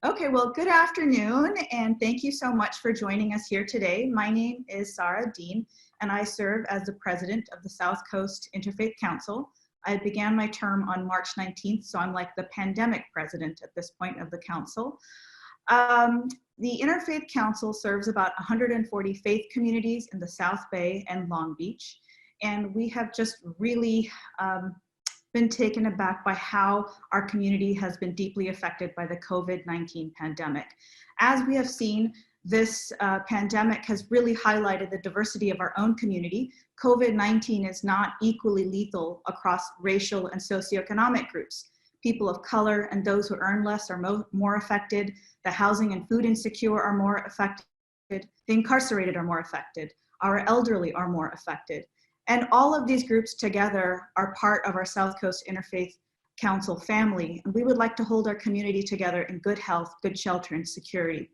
Okay, well, good afternoon, and thank you so much for joining us here today. My name is Sarah Dean, and I serve as the president of the South Coast Interfaith Council. I began my term on March 19th, so I'm like the pandemic president at this point of the council. The Interfaith Council serves about 140 faith communities in the South Bay and Long Beach, and we have just really been taken aback by how our community has been deeply affected by the COVID-19 pandemic. As we have seen, this pandemic has really highlighted the diversity of our own community. COVID-19 is not equally lethal across racial and socioeconomic groups. People of color and those who earn less are more affected. The housing and food insecure are more affected. The incarcerated are more affected. Our elderly are more affected. And all of these groups together are part of our South Coast Interfaith Council family. And we would like to hold our community together in good health, good shelter, and security.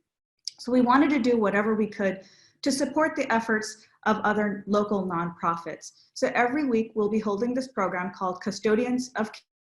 So we wanted to do whatever we could to support the efforts of other local nonprofits. So every week we'll be holding this program called Custodians of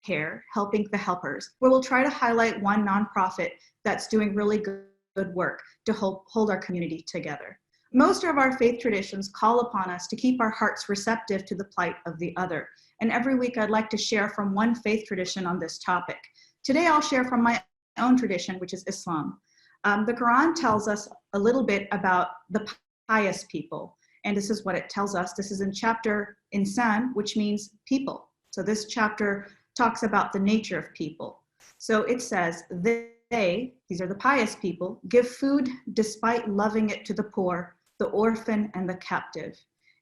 Care, Helping the Helpers, where we'll try to highlight one nonprofit that's doing really good work to hold our community together. Most of our faith traditions call upon us to keep our hearts receptive to the plight of the other. And every week I'd like to share from one faith tradition on this topic. Today I'll share from my own tradition, which is Islam. The Quran tells us a little bit about the pious people. And this is what it tells us. This is in chapter Insan, which means people. So this chapter talks about the nature of people. So it says, these are the pious people, give food despite loving it to the poor, the orphan, and the captive.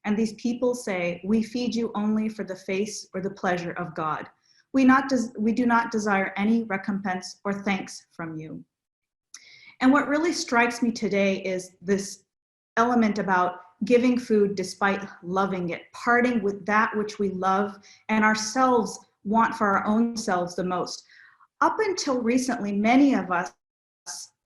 And these people say, we feed you only for the face or the pleasure of God. We do not desire any recompense or thanks from you. And what really strikes me today is this element about giving food despite loving it, parting with that which we love and ourselves want for our own selves the most. Up until recently, many of us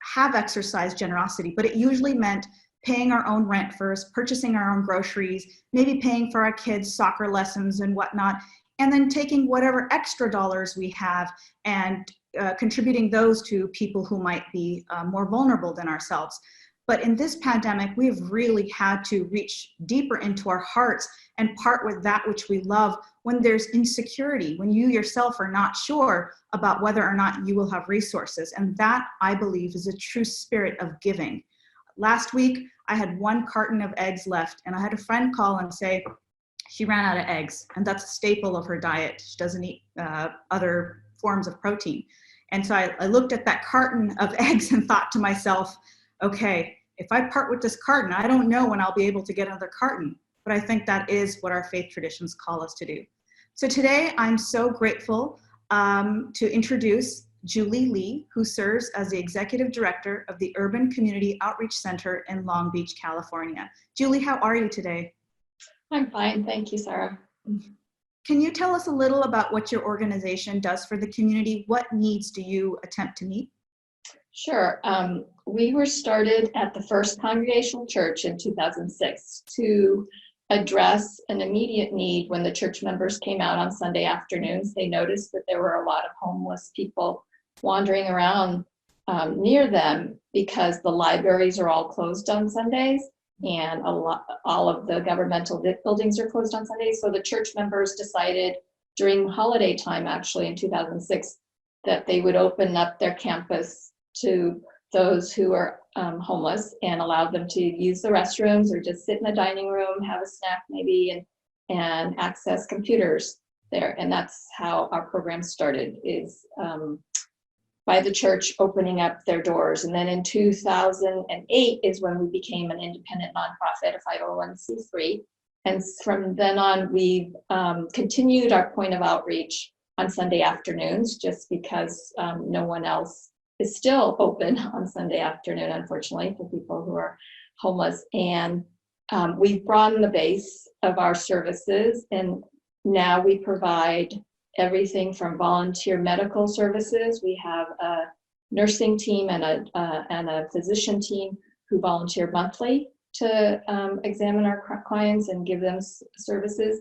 have exercised generosity, but it usually meant paying our own rent first, purchasing our own groceries, maybe paying for our kids' soccer lessons and whatnot, and then taking whatever extra dollars we have and contributing those to people who might be more vulnerable than ourselves. But in this pandemic, we've really had to reach deeper into our hearts and part with that which we love when there's insecurity, when you yourself are not sure about whether or not you will have resources. And that, I believe, is a true spirit of giving. Last week, I had 1 carton of eggs left, and I had a friend call and say she ran out of eggs, and that's a staple of her diet. She doesn't eat other forms of protein. And so I looked at that carton of eggs and thought to myself, okay, if I part with this carton, I don't know when I'll be able to get another carton, but I think that is what our faith traditions call us to do. So today, I'm so grateful to introduce Julie Lee, who serves as the Executive Director of the Urban Community Outreach Center in Long Beach, California. Julie, how are you today? I'm fine, thank you, Sarah. Can you tell us a little about what your organization does for the community? What needs do you attempt to meet? Sure. We were started at the First Congregational Church in 2006 to address an immediate need when the church members came out on Sunday afternoons. They noticed that there were a lot of homeless people wandering around near them because the libraries are all closed on Sundays and all of the governmental buildings are closed on Sundays. So the church members decided during holiday time, actually in 2006, that they would open up their campus to those who are homeless and allow them to use the restrooms or just sit in the dining room, have a snack maybe, and access computers there. And that's how our program started, is by the church opening up their doors. And then in 2008 is when we became an independent nonprofit, a 501c3. And from then on, we've continued our point of outreach on Sunday afternoons, just because no one else is still open on Sunday afternoon, unfortunately, for people who are homeless. And we've broadened the base of our services, and now we provide everything from volunteer medical services. We have a nursing team and a physician team who volunteer monthly to examine our clients and give them services.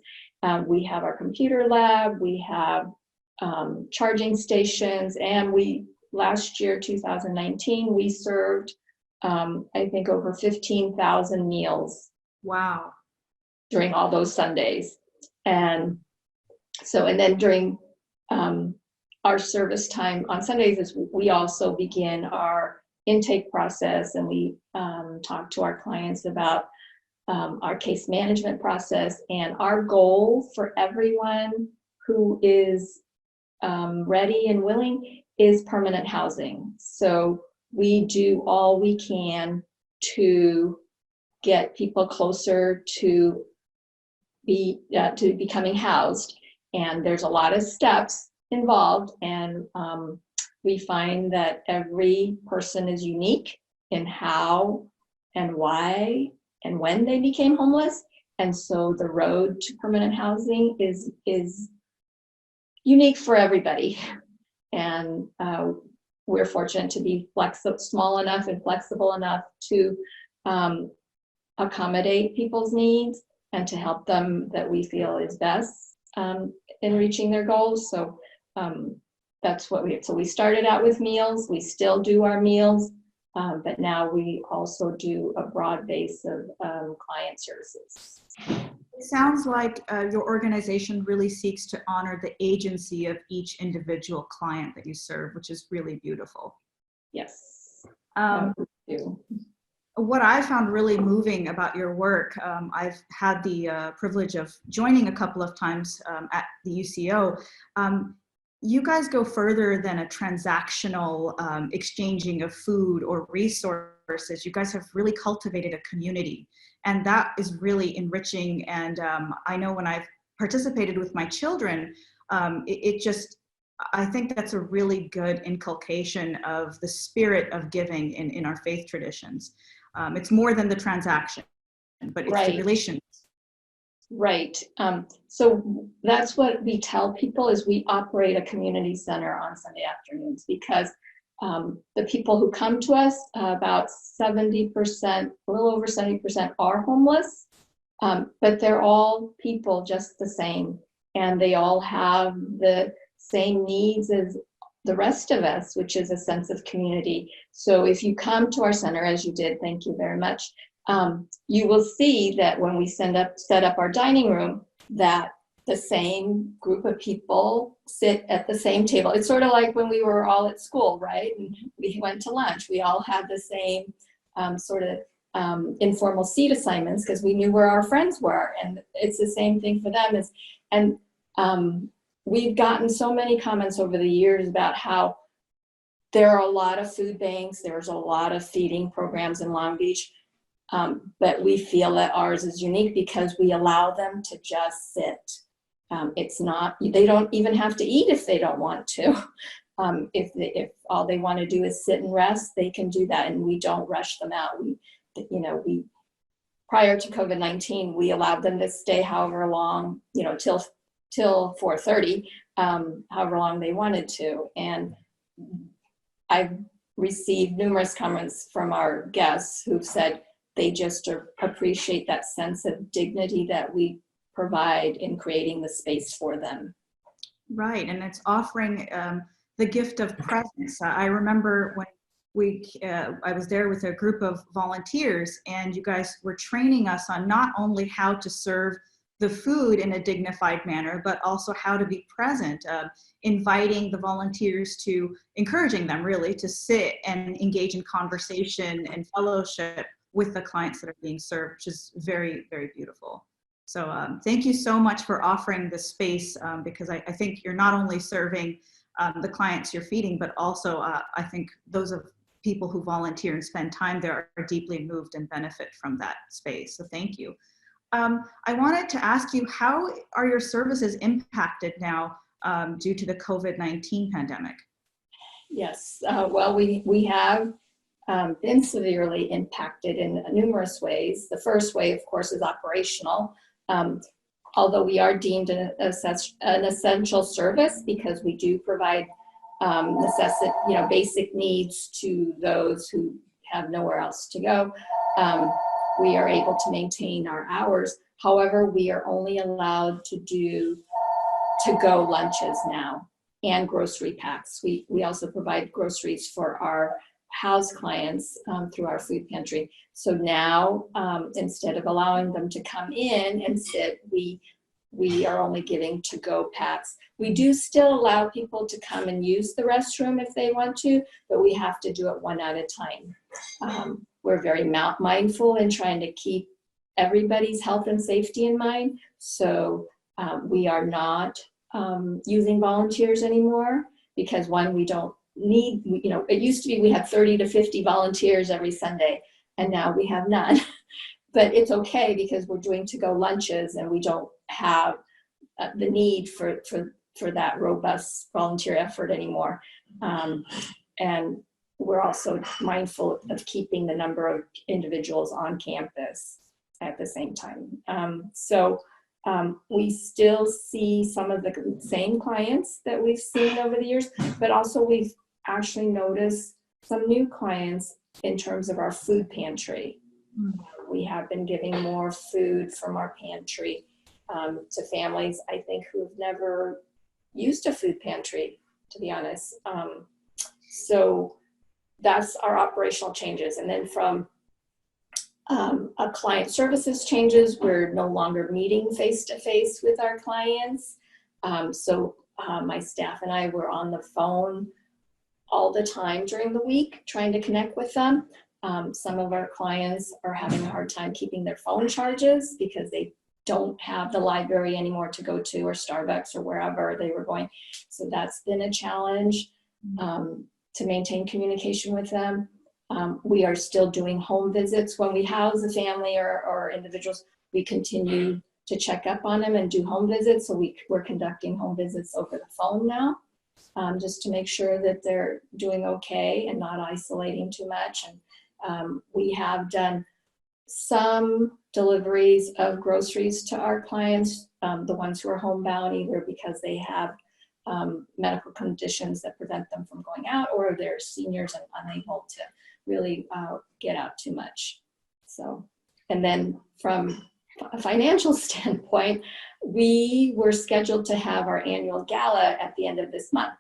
We have our computer lab, we have charging stations, and we last year, 2019, we served, I think, over 15,000 meals. Wow. During all those Sundays. And so, and then during our service time on Sundays is we also begin our intake process, and we talk to our clients about our case management process. And our goal for everyone who is ready and willing is permanent housing. So we do all we can to get people closer to becoming housed. And there's a lot of steps involved, and we find that every person is unique in how and why and when they became homeless. And so the road to permanent housing is unique for everybody. And we're fortunate to be small enough and flexible enough to accommodate people's needs and to help them that we feel is best in reaching their goals. So that's what we started out with meals. We still do our meals, but now we also do a broad base of client services. It sounds like your organization really seeks to honor the agency of each individual client that you serve, which is really beautiful. Yes. What I found really moving about your work, I've had the privilege of joining a couple of times at the UCO. You guys go further than a transactional exchanging of food or resources. You guys have really cultivated a community, and that is really enriching. And I know when I've participated with my children, I think that's a really good inculcation of the spirit of giving in our faith traditions. It's more than the transaction, but it's the relations. Right. So that's what we tell people is we operate a community center on Sunday afternoons, because the people who come to us, about 70%, a little over 70% are homeless, but they're all people just the same, and they all have the same needs as the rest of us, which is a sense of community. So if you come to our center, as you did, thank you very much, you will see that when we set up our dining room, that the same group of people sit at the same table. It's sort of like when we were all at school, right? And we went to lunch. We all had the same sort of informal seat assignments because we knew where our friends were. And it's the same thing for them. We've gotten so many comments over the years about how there are a lot of food banks, there's a lot of feeding programs in Long Beach, but we feel that ours is unique because we allow them to just sit. They don't even have to eat if they don't want to. If all they want to do is sit and rest, they can do that, and we don't rush them out. Prior to COVID-19, we allowed them to stay however long, till 4:30, however long they wanted to. And I've received numerous comments from our guests who've said they just appreciate that sense of dignity that we provide in creating the space for them. Right, and it's offering the gift of presence. I remember when I was there with a group of volunteers, and you guys were training us on not only how to serve the food in a dignified manner, but also how to be present, inviting the volunteers to, encouraging them really to sit and engage in conversation and fellowship with the clients that are being served, which is very, very beautiful. So thank you so much for offering this space, because I think you're not only serving the clients you're feeding, but also I think those of people who volunteer and spend time there are deeply moved and benefit from that space. So thank you. I wanted to ask you, how are your services impacted now due to the COVID-19 pandemic? Yes, well, we have been severely impacted in numerous ways. The first way, of course, is operational. Although we are deemed an essential service because we do provide basic needs to those who have nowhere else to go. We are able to maintain our hours. However, we are only allowed to do to-go lunches now. and grocery packs. We also provide groceries for our house clients through our food pantry. So now, instead of allowing them to come in and sit, we are only giving to-go packs. We do still allow people to come and use the restroom if they want to, but we have to do it one at a time. We're very mindful in trying to keep everybody's health and safety in mind. So we are not using volunteers anymore because one, we don't need, it used to be we had 30 to 50 volunteers every Sunday, and now we have none. But it's okay because we're doing to-go lunches and we don't have the need for that robust volunteer effort anymore. And we're also mindful of keeping the number of individuals on campus at the same time. We still see some of the same clients that we've seen over the years, but also we've actually noticed some new clients in terms of our food pantry. We have been giving more food from our pantry to families, I think, who've never used a food pantry, to be honest. So that's our operational changes. And then from a client services changes, we're no longer meeting face-to-face with our clients. So my staff and I were on the phone all the time during the week trying to connect with them. Some of our clients are having a hard time keeping their phone charges because they don't have the library anymore to go to, or Starbucks, or wherever they were going. So that's been a challenge to maintain communication with them. We are still doing home visits. When we house a family or individuals, we continue to check up on them and do home visits. So we're conducting home visits over the phone now, just to make sure that they're doing okay and not isolating too much. And we have done some deliveries of groceries to our clients, the ones who are homebound, either because they have medical conditions that prevent them from going out, or they're seniors and unable to really get out too much. So, and then from a financial standpoint, we were scheduled to have our annual gala at the end of this month.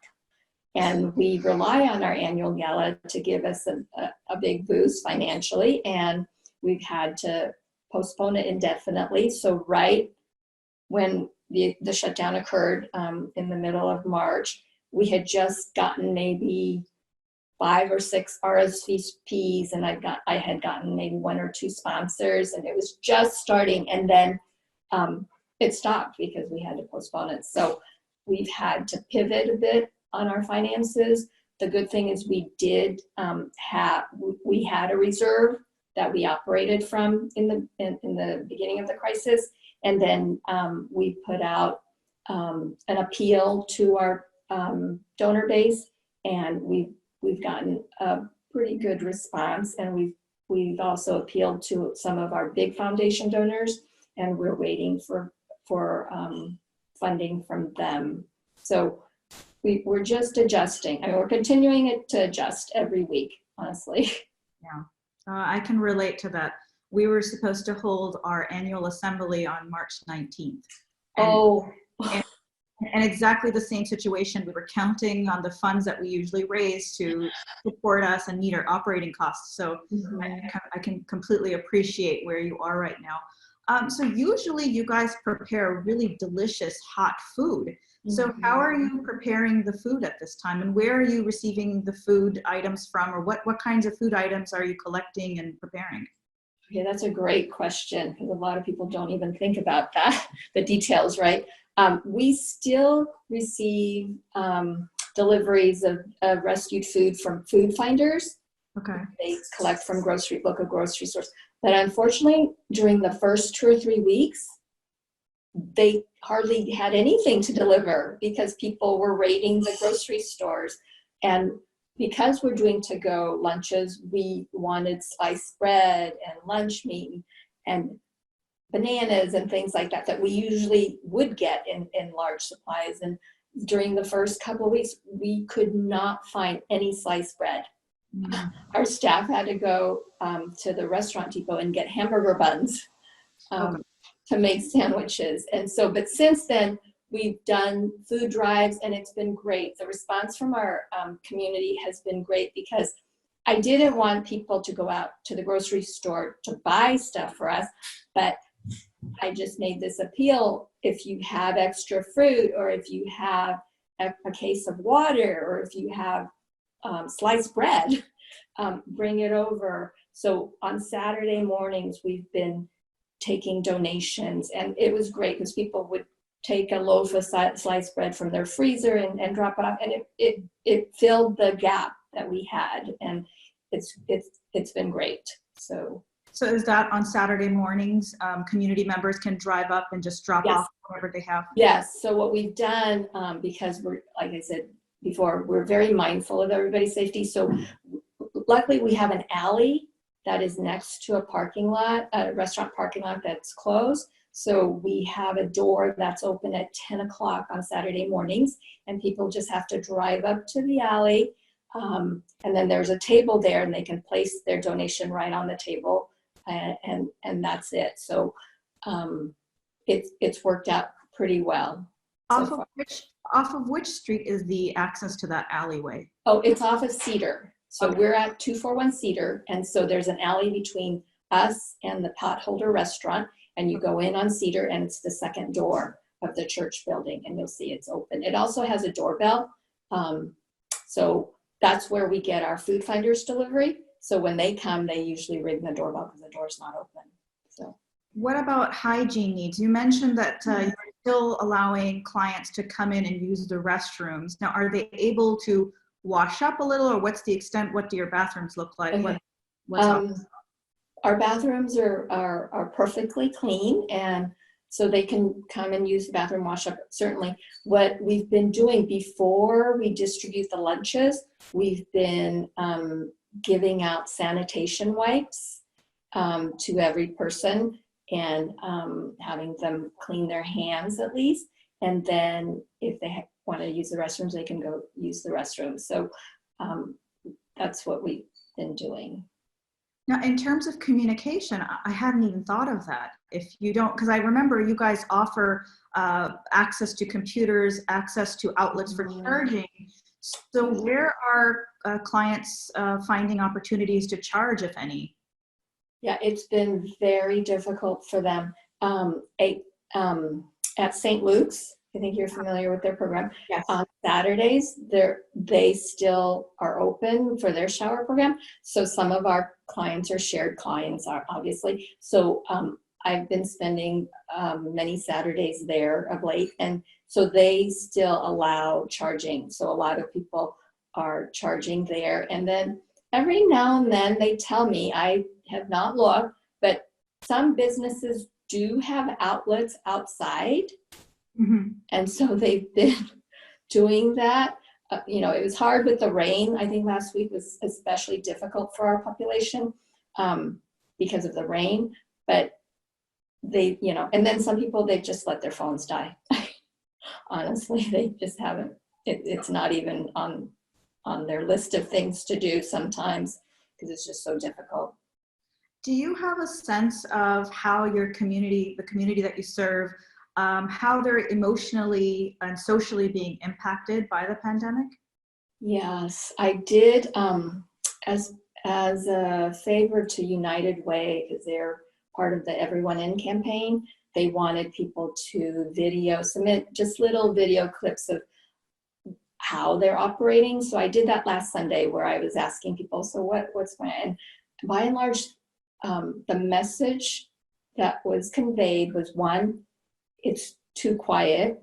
And we rely on our annual gala to give us a big boost financially, and we've had to postpone it indefinitely. So right when the shutdown occurred in the middle of March, we had just gotten maybe 5 or 6 RSVPs, and I had gotten maybe 1 or 2 sponsors, and it was just starting, and then it stopped because we had to postpone it. So we've had to pivot a bit on our finances. The good thing is we did we had a reserve that we operated from in the beginning of the crisis, and then we put out an appeal to our donor base, and we've gotten a pretty good response, and we've also appealed to some of our big foundation donors, and we're waiting for funding from them. So we're just adjusting. I mean, we're continuing to adjust every week, honestly. Yeah, I can relate to that. We were supposed to hold our annual assembly on March 19th. And exactly the same situation. We were counting on the funds that we usually raise to support us and meet our operating costs. So I can completely appreciate where you are right now. So usually you guys prepare really delicious hot food. So how are you preparing the food at this time, and where are you receiving the food items from, or what kinds of food items are you collecting and preparing? Yeah, that's a great question, because a lot of people don't even think about that, the details, right? We still receive deliveries of rescued food from food finders. Okay. They collect from local grocery stores. But unfortunately, during the first 2 or 3 weeks, they hardly had anything to deliver because people were raiding the grocery stores. And because we're doing to-go lunches, we wanted sliced bread and lunch meat and bananas and things like that we usually would get in large supplies. And during the first couple of weeks, we could not find any sliced bread. Our staff had to go to the restaurant depot and get hamburger buns to make sandwiches. And so, but since then, we've done food drives, and it's been great. The response from our community has been great, because I didn't want people to go out to the grocery store to buy stuff for us, but I just made this appeal. If you have extra fruit, or if you have a case of water, or if you have sliced bread, bring it over. So on Saturday mornings, we've been taking donations, and it was great because people would take a loaf of sliced bread from their freezer and drop it off, and it filled the gap that we had, and it's been great. So is that on Saturday mornings, community members can drive up and just drop yes. off whatever they have? Yes. So what we've done, because we're, like I said before, we're very mindful of everybody's safety. So luckily we have an alley that is next to a parking lot, a restaurant parking lot that's closed. So we have a door that's open at 10 o'clock on Saturday mornings, and people just have to drive up to the alley. And then there's a table there, and they can place their donation right on the table, and that's it. So it's worked out pretty well. Off of which street is the access to that alleyway? Oh, it's off of Cedar. So okay. We're at 241 Cedar, and so there's an alley between us and the Potholder Restaurant, and you go in on Cedar, and it's the second door of the church building, and you'll see it's open. It also has a doorbell, so that's where we get our food finders delivery. So when they come, they usually ring the doorbell because the door's not open. So what about hygiene needs? You mentioned that you're still allowing clients to come in and use the restrooms. Now, are they able to wash up a little, or what's the extent? What do your bathrooms look like? Okay. What's up? Our bathrooms are perfectly clean, and so they can come and use the bathroom, wash up. Certainly, what we've been doing before we distribute the lunches, we've been giving out sanitation wipes to every person, and having them clean their hands at least. And then if they want to use the restrooms, they can go use the restrooms. So that's what we've been doing. Now, in terms of communication, I hadn't even thought of that. If you don't, because I remember you guys offer access to computers, access to outlets for charging. So where are clients finding opportunities to charge, if any? Yeah, it's been very difficult for them. At St. Luke's, I think you're familiar with their program. Yes. On Saturdays, they still are open for their shower program. So some of our clients are shared clients, obviously. So I've been spending many Saturdays there of late, and so they still allow charging. So a lot of people are charging there. And then every now and then they tell me, I have not looked, but some businesses do have outlets outside. Mm-hmm. And so they've been doing that. It was hard with the rain. I think last week was especially difficult for our population because of the rain. But they, and then some people, they've just let their phones die. Honestly, they just haven't. It's not even on their list of things to do sometimes because it's just so difficult. Do you have a sense of how your community, the community that you serve, how they're emotionally and socially being impacted by the pandemic? Yes, I did. As a favor to United Way, because they're part of the Everyone In campaign, they wanted people to submit just little video clips of how they're operating. So I did that last Sunday, where I was asking people, so what's going on? And by and large, the message that was conveyed was, one, it's too quiet.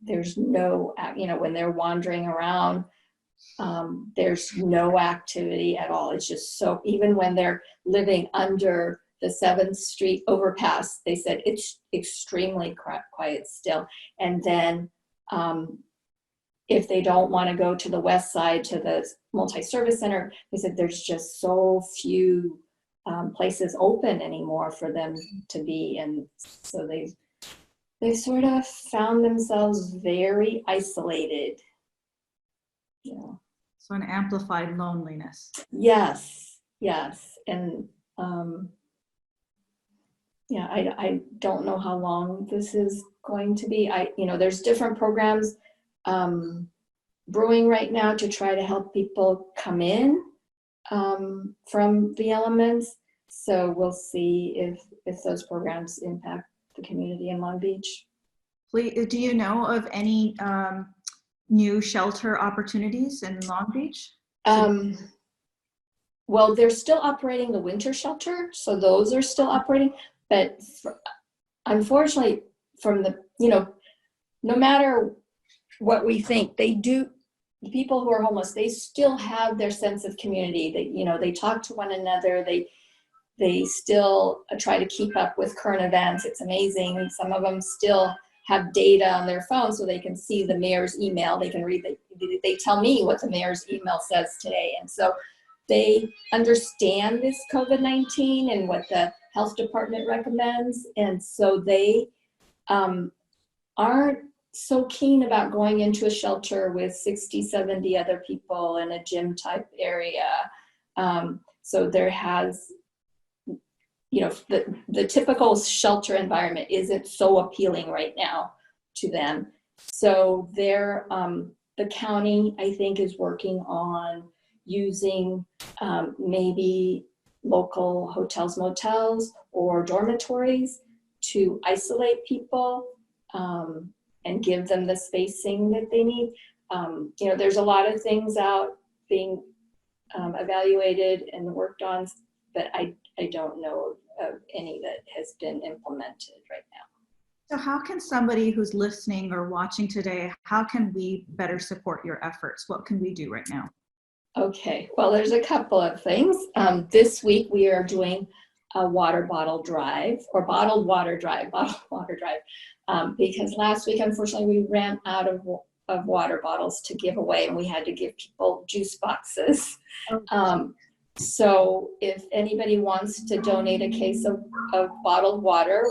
There's no, when they're wandering around, there's no activity at all. It's just so, even when they're living under the 7th Street overpass, they said it's extremely quiet still. And then if they don't want to go to the west side to the multi-service center, they said there's just so few places open anymore for them to be. And so they sort of found themselves very isolated. So an amplified loneliness. Yes. And yeah, I don't know how long this is going to be. There's different programs brewing right now to try to help people come in from the elements. So we'll see if those programs impact the community in Long Beach. Do you know of any new shelter opportunities in Long Beach? Well, they're still operating the winter shelter, so those are still operating. But unfortunately, no matter what we think, the people who are homeless, they still have their sense of community. They talk to one another. They still try to keep up with current events. It's amazing. Some of them still have data on their phone so they can see the mayor's email. They can read, they tell me what the mayor's email says today. And so they understand this COVID-19 and what the health department recommends. And so they aren't so keen about going into a shelter with 60, 70 other people in a gym type area. So there has, the typical shelter environment isn't so appealing right now to them. So the county, I think, is working on using maybe local hotels, motels, or dormitories to isolate people and give them the spacing that they need. There's a lot of things out being evaluated and worked on, but I don't know of any that has been implemented right now. So how can somebody who's listening or watching today, how can we better support your efforts? What can we do right now? Okay, well, there's a couple of things. This week we are doing a water bottle drive, or bottled water drive, because last week, unfortunately, we ran out of water bottles to give away, and we had to give people juice boxes. So if anybody wants to donate a case of bottled water,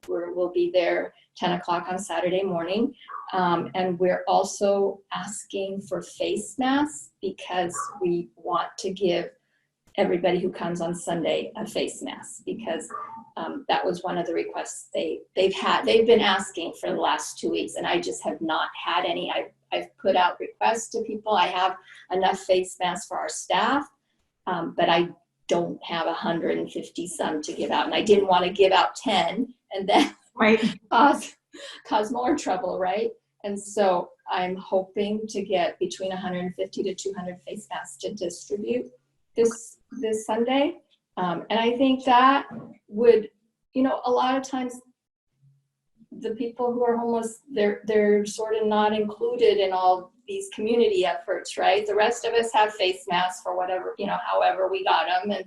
we'll be there 10 o'clock on Saturday morning. And we're also asking for face masks because we want to give everybody who comes on Sunday a face mask, because that was one of the requests they've been asking for the last 2 weeks, and I just have not had any. I've put out requests to people. I have enough face masks for our staff, but I don't have 150 some to give out, and I didn't want to give out 10 and then cause more trouble, right? And so I'm hoping to get between 150 to 200 face masks to distribute this Sunday. And I think that would, a lot of times the people who are homeless, they're sort of not included in all these community efforts, right? The rest of us have face masks for whatever, however we got them. And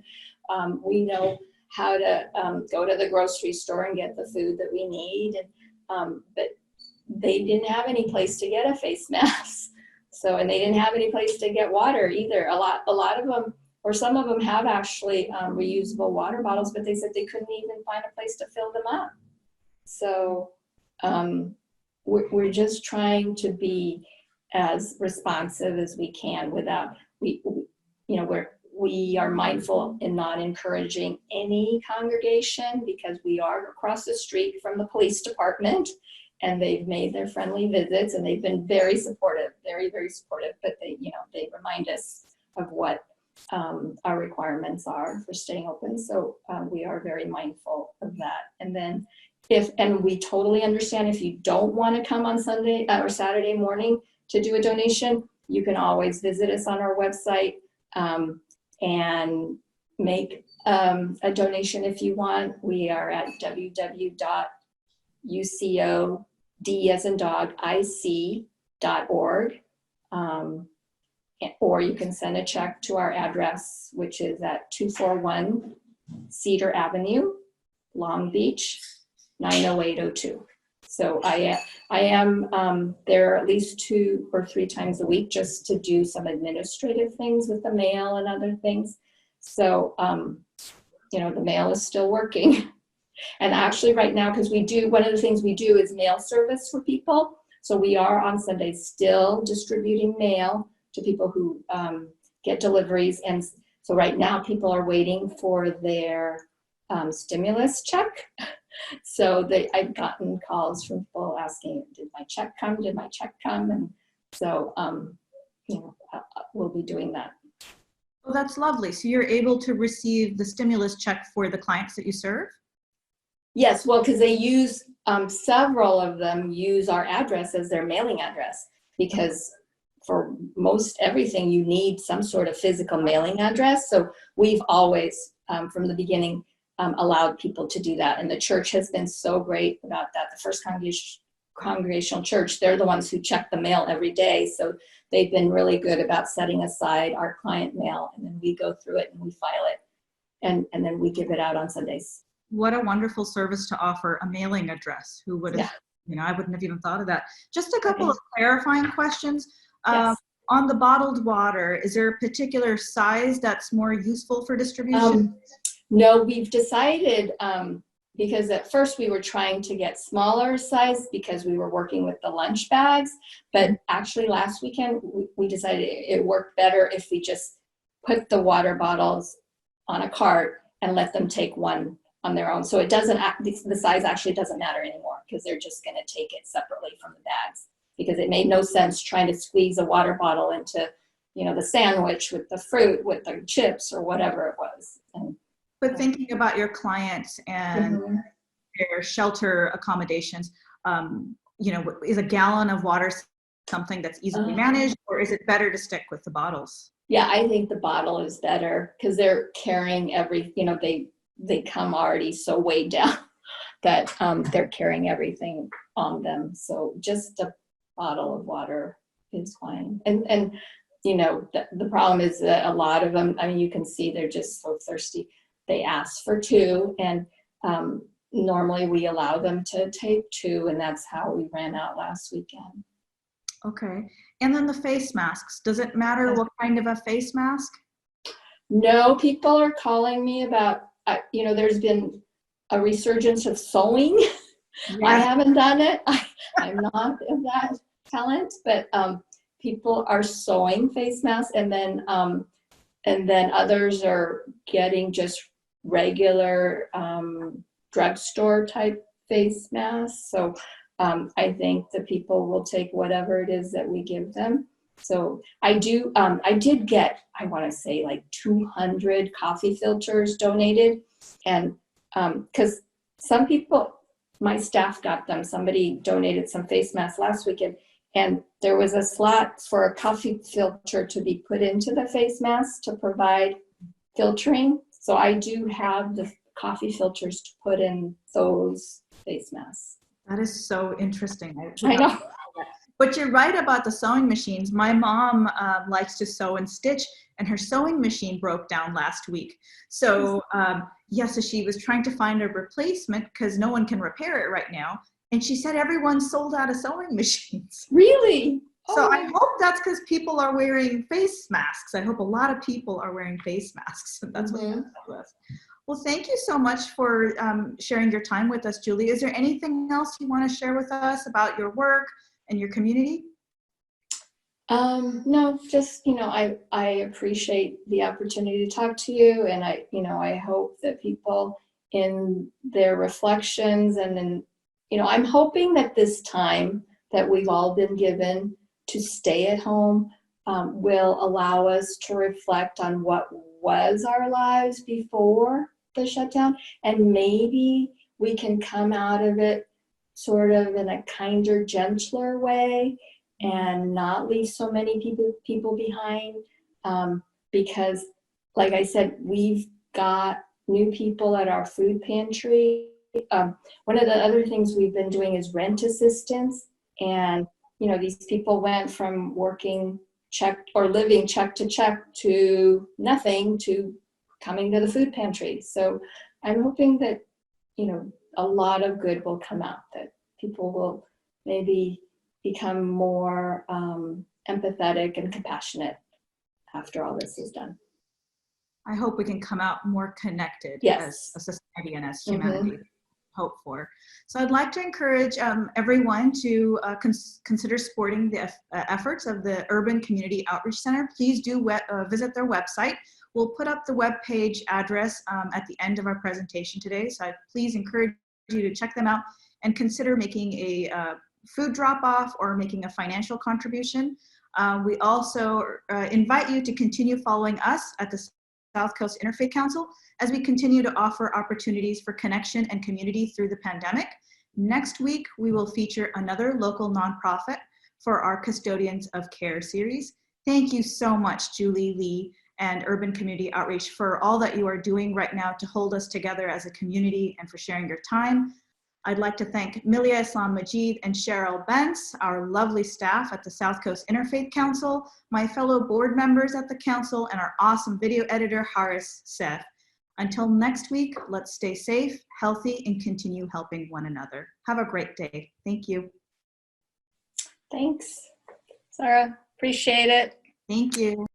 we know how to go to the grocery store and get the food that we need. And, but they didn't have any place to get a face mask. So, and they didn't have any place to get water either. A lot of them, or some of them have actually reusable water bottles, but they said they couldn't even find a place to fill them up. So we're just trying to be as responsive as we can without, we are mindful in not encouraging any congregation, because we are across the street from the police department, and they've made their friendly visits, and they've been very supportive, very, very supportive, but they remind us of what our requirements are for staying open. So we are very mindful of that. And then and we totally understand if you don't want to come on Sunday or Saturday morning to do a donation, you can always visit us on our website and make a donation if you want. We are at www.ucodog.org. Or you can send a check to our address, which is at 241 Cedar Avenue, Long Beach, 90802. So I am there at least 2 or 3 times a week just to do some administrative things with the mail and other things. So, the mail is still working. And actually right now, because one of the things we do is mail service for people. So we are on Sundays still distributing mail to people who get deliveries. And so right now people are waiting for their stimulus check. So I've gotten calls from people asking, did my check come? Did my check come? And so, we'll be doing that. Well, that's lovely. So you're able to receive the stimulus check for the clients that you serve? Yes, well, because they use, several of them use our address as their mailing address, because for most everything you need some sort of physical mailing address. So we've always, from the beginning, allowed people to do that. And the church has been so great about that. The First Congregational Church, they're the ones who check the mail every day. So they've been really good about setting aside our client mail, and then we go through it and we file it. And then we give it out on Sundays. What a wonderful service to offer, a mailing address. Who would have, Yeah. I wouldn't have even thought of that. Just a couple of clarifying questions. Yes. On the bottled water, is there a particular size that's more useful for distribution? No, we've decided, because at first we were trying to get smaller size because we were working with the lunch bags, but actually last weekend we decided it worked better if we just put the water bottles on a cart and let them take one on their own. So it doesn't, the size actually doesn't matter anymore, because they're just going to take it separately from the bags, because it made no sense trying to squeeze a water bottle into, the sandwich with the fruit, with the chips or whatever it was. But thinking about your clients and their shelter accommodations, is a gallon of water something that's easily managed, or is it better to stick with the bottles? Yeah, I think the bottle is better, because they're carrying they come already so weighed down that they're carrying everything on them. So just a bottle of water is fine. And the problem is that a lot of them, you can see they're just so thirsty. They ask for 2, and normally we allow them to take 2, and that's how we ran out last weekend. Okay. And then the face masks. Does it matter what kind of a face mask? No, people are calling me about, there's been a resurgence of sewing. Yes. I haven't done it. I'm not of that talent, but people are sewing face masks, and then others are getting just regular drugstore type face masks. So I think the people will take whatever it is that we give them. So I did get, I want to say, like 200 coffee filters donated. And because some people, my staff got them. Somebody donated some face masks last weekend, and there was a slot for a coffee filter to be put into the face mask to provide filtering. So I do have the coffee filters to put in those face masks. That is so interesting. I know. But you're right about the sewing machines. My mom likes to sew and stitch, and her sewing machine broke down last week. So so she was trying to find a replacement because no one can repair it right now. And she said everyone sold out of sewing machines. Really? So I hope that's because people are wearing face masks. I hope a lot of people are wearing face masks. That's what that was. Well, thank you so much for sharing your time with us, Julie. Is there anything else you want to share with us about your work and your community? No, just, I appreciate the opportunity to talk to you. And I hope that people in their reflections and then, I'm hoping that this time that we've all been given to stay at home will allow us to reflect on what was our lives before the shutdown. And maybe we can come out of it sort of in a kinder, gentler way and not leave so many people behind. Because, like I said, we've got new people at our food pantry. One of the other things we've been doing is rent assistance. And, these people went from working living check to check to nothing to coming to the food pantry. So I'm hoping that, a lot of good will come out, that people will maybe become more empathetic and compassionate after all this is done. I hope we can come out more connected as a society and as humanity. Hope for. So I'd like to encourage everyone to consider supporting the efforts of the Urban Community Outreach Center. Please do visit their website, We'll put up the webpage address at the end of our presentation today, so I please encourage you to check them out and consider making a food drop-off or making a financial contribution. We also invite you to continue following us at the South Coast Interfaith Council as we continue to offer opportunities for connection and community through the pandemic. Next week, we will feature another local nonprofit for our Custodians of Care series. Thank you so much, Julie, Lee, and Urban Community Outreach for all that you are doing right now to hold us together as a community and for sharing your time. I'd like to thank Milia Islam Majid and Cheryl Bentz, our lovely staff at the South Coast Interfaith Council, my fellow board members at the council, and our awesome video editor, Haris Seth. Until next week, let's stay safe, healthy, and continue helping one another. Have a great day. Thank you. Thanks, Sarah. Appreciate it. Thank you.